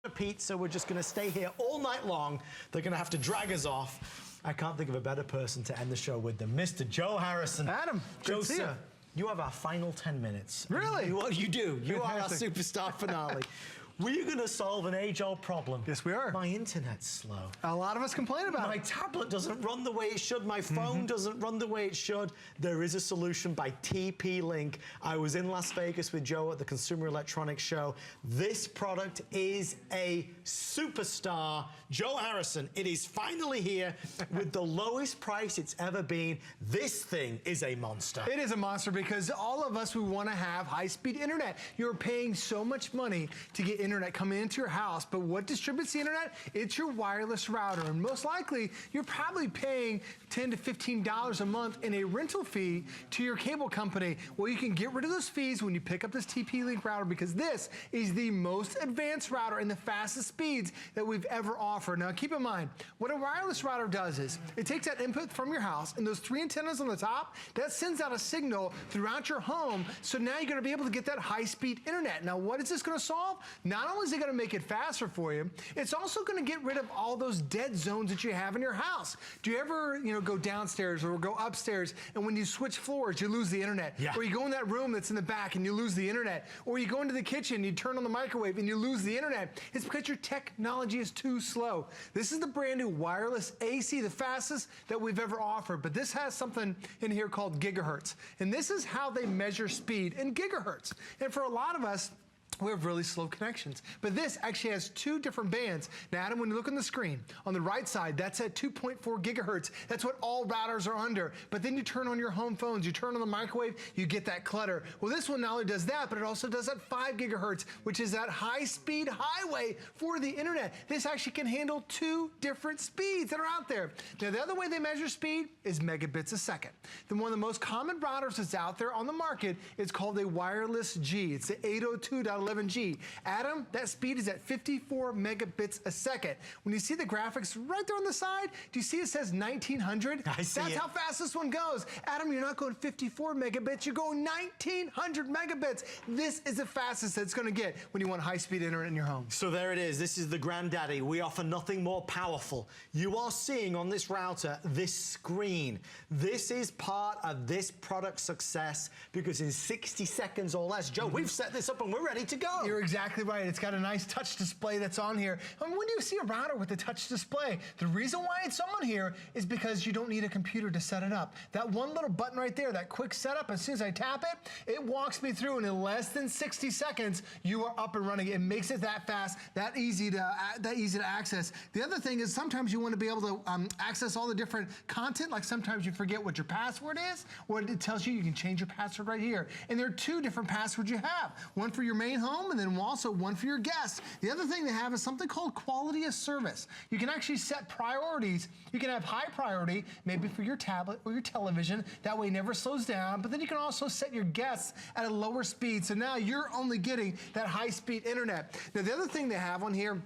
pizza. We're just going to stay here all night long. They're going to have to drag us off. I can't think of a better person to end the show with than Mr. Joe Harrison. Adam, Joe, sir, you have our final 10 minutes. Really? You do. You are our superstar finale. We're going to solve an age-old problem. Yes, we are. My internet's slow. A lot of us complain about it. My tablet doesn't run the way it should. My phone doesn't run the way it should. There is a solution by TPLink. I was in Las Vegas with Joe at the Consumer Electronics Show. This product is a superstar. Joe Harrison, it is finally here with the lowest price it's ever been. This thing is a monster. It is a monster because all of us, we want to have high-speed internet. You're paying so much money to get internet coming into your house, but what distributes the internet? It's your wireless router, and most likely you're probably paying $10 to $15 a month in a rental fee to your cable company. Well, you can get rid of those fees when you pick up this TP-Link router because this is the most advanced router and the fastest speeds that we've ever offered. Now, keep in mind, what a wireless router does is it takes that input from your house and those 3 antennas on the top, that sends out a signal throughout your home, so now you're gonna be able to get that high-speed internet. Now, what is this gonna solve? Not only is it gonna make it faster for you, it's also gonna get rid of all those dead zones that you have in your house. Do you ever, go downstairs or go upstairs, and when you switch floors, you lose the internet? Yeah. Or you go in that room that's in the back and you lose the internet? Or you go into the kitchen, you turn on the microwave and you lose the internet? It's because your technology is too slow. This is the brand new wireless AC, the fastest that we've ever offered, but this has something in here called gigahertz. And this is how they measure speed in gigahertz. And for a lot of us, we have really slow connections. But this actually has 2 different bands. Now, Adam, when you look on the screen, on the right side, that's at 2.4 gigahertz. That's what all routers are under. But then you turn on your home phones, you turn on the microwave, you get that clutter. Well, this one not only does that, but it also does that 5 gigahertz, which is that high-speed highway for the internet. This actually can handle 2 different speeds that are out there. Now, the other way they measure speed is megabits a second. Then one of the most common routers that's out there on the market is called a wireless G. It's the 802.11G. Adam, that speed is at 54 megabits a second. When you see the graphics right there on the side, do you see it says 1900? I see That's it. how fast this one goes. Adam, you're not going 54 megabits, you're going 1900 megabits. This is the fastest it's going to get when you want high-speed internet in your home. So there it is. This is the granddaddy. We offer nothing more powerful. You are seeing on this router this screen. This is part of this product's success because in 60 seconds or less, Joe, we've set this up and we're ready to go. You're exactly right. It's got a nice touch display that's on here. And when you see a router with a touch display, the reason why it's on here is because you don't need a computer to set it up. That one little button right there, that quick setup, as soon as I tap it, it walks me through, and in less than 60 seconds, you are up and running. It makes it that fast, that easy to access. The other thing is sometimes you want to be able to access all the different content, like sometimes you forget what your password is, or it tells you can change your password right here. And there are 2 different passwords you have, one for your main home and then also one for your guests. The other thing they have is something called quality of service. You can actually set priorities. You can have high priority, maybe for your tablet or your television. That way it never slows down. But then you can also set your guests at a lower speed. So now you're only getting that high-speed internet. Now, the other thing they have on here,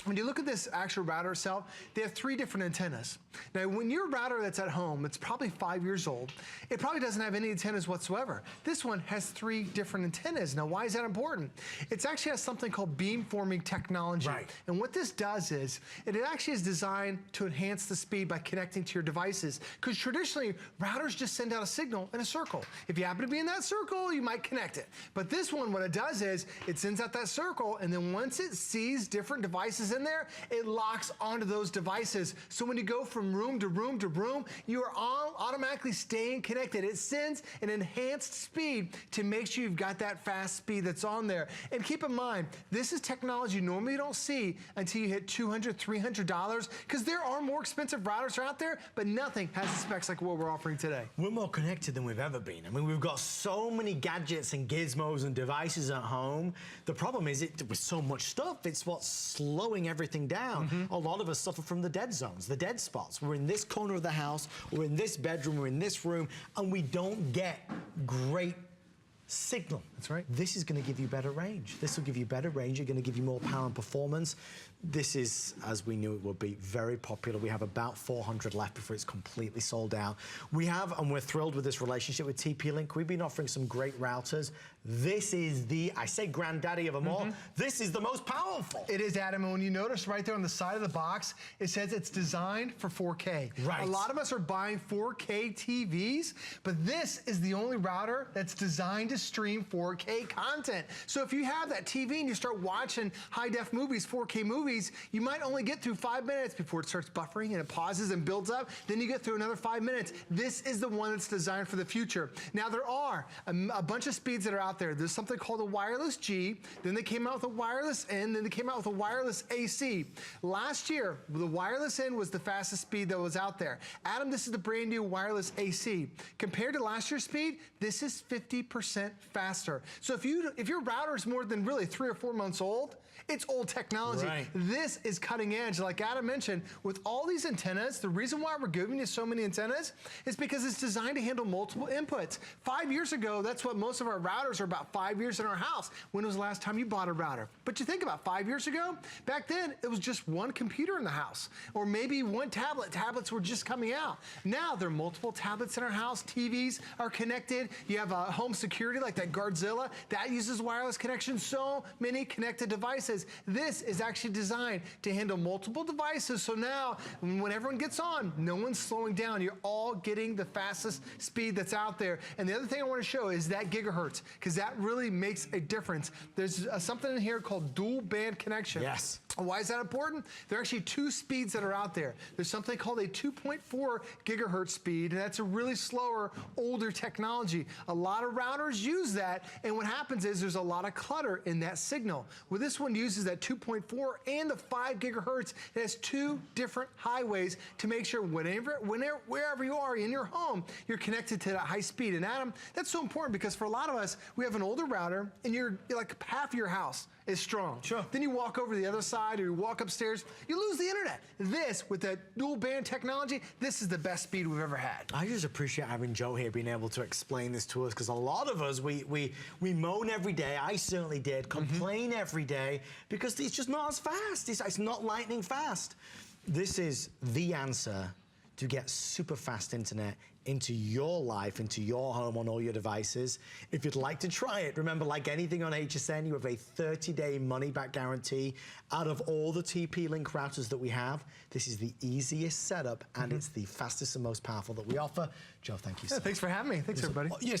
when you look at this actual router itself, they have 3 different antennas. Now, when your router that's at home, it's probably 5 years old, it probably doesn't have any antennas whatsoever. This one has 3 different antennas. Now, why is that important? It actually has something called beamforming technology. Right. And what this does is, it actually is designed to enhance the speed by connecting to your devices. Because traditionally, routers just send out a signal in a circle. If you happen to be in that circle, you might connect it. But this one, what it does is, it sends out that circle, and then once it sees different devices in there, it locks onto those devices. So when you go from room to room to room, you are all automatically staying connected. It sends an enhanced speed to make sure you've got that fast speed that's on there. And keep in mind, this is technology you normally don't see until you hit $200, $300, because there are more expensive routers out there, but nothing has the specs like what we're offering today. We're more connected than we've ever been. I mean, we've got so many gadgets and gizmos and devices at home. The problem is, with so much stuff, it's what's slowing everything down. A lot of us suffer from the dead zones, the dead spots. We're in this corner of the house, we're in this bedroom, we're in this room, and we don't get great signal. That's right. This is going to give you better range. This will give you better range. You're going to give you more power and performance. This is, as we knew it would be, very popular. We have about 400 left before it's completely sold out. We have, and we're thrilled with this relationship with TP-Link. We've been offering some great routers. this is I say granddaddy of them all. This is the most powerful. It is, Adam, and when you notice right there on the side of the box, it says it's designed for 4K. Right. A lot of us are buying 4K TVs, but this is the only router that's designed to stream 4K content. So if you have that TV and you start watching high-def movies, 4K movies, you might only get through 5 minutes before it starts buffering and it pauses and builds up. Then you get through another 5 minutes. This is the one that's designed for the future. Now, there are a bunch of speeds that are out there. There's something called a wireless G, then they came out with a wireless N, then they came out with a wireless AC. Last year, the wireless N was the fastest speed that was out there. Adam, this is the brand new wireless AC. Compared to last year's speed, this is 50% faster. So if your router is more than really 3 or 4 months old, it's old technology. Right. This is cutting edge. Like Adam mentioned, with all these antennas, the reason why we're giving you so many antennas is because it's designed to handle multiple inputs. 5 years ago, that's what most of our routers are about, 5 years in our house. When was the last time you bought a router? But you think about 5 years ago, back then, it was just one computer in the house, or maybe one tablet. Tablets were just coming out. Now, there are multiple tablets in our house. TVs are connected. You have home security like that Guardzilla. That uses wireless connection. So many connected devices. This is actually designed to handle multiple devices. So now, when everyone gets on, no one's slowing down. You're all getting the fastest speed that's out there. And the other thing I want to show is that gigahertz, because that really makes a difference. There's something in here called dual band connection. Yes. Why is that important? There are actually 2 speeds that are out there. There's something called a 2.4 gigahertz speed, and that's a really slower, older technology. A lot of routers use that, and what happens is there's a lot of clutter in that signal. Well, this one uses that 2.4 and the 5 gigahertz. It has 2 different highways to make sure wherever you are in your home, you're connected to that high speed. And Adam, that's so important because for a lot of us, we have an older router, and you're like half your house is strong. Sure. Then you walk over to the other side or you walk upstairs, you lose the internet. This, with that dual band technology, this is the best speed we've ever had. I just appreciate having Joe here being able to explain this to us, because a lot of us, we moan every day. I certainly did, complain every day, because it's just not as fast. It's not lightning fast. This is the answer to get super fast internet into your life, into your home, on all your devices. If you'd like to try it, remember, like anything on HSN, you have a 30-day money-back guarantee. Out of all the TP-Link routers that we have, this is the easiest setup, and it's the fastest and most powerful that we offer. Joe, thank you so much. Thanks for having me. Thanks, everybody. Yes.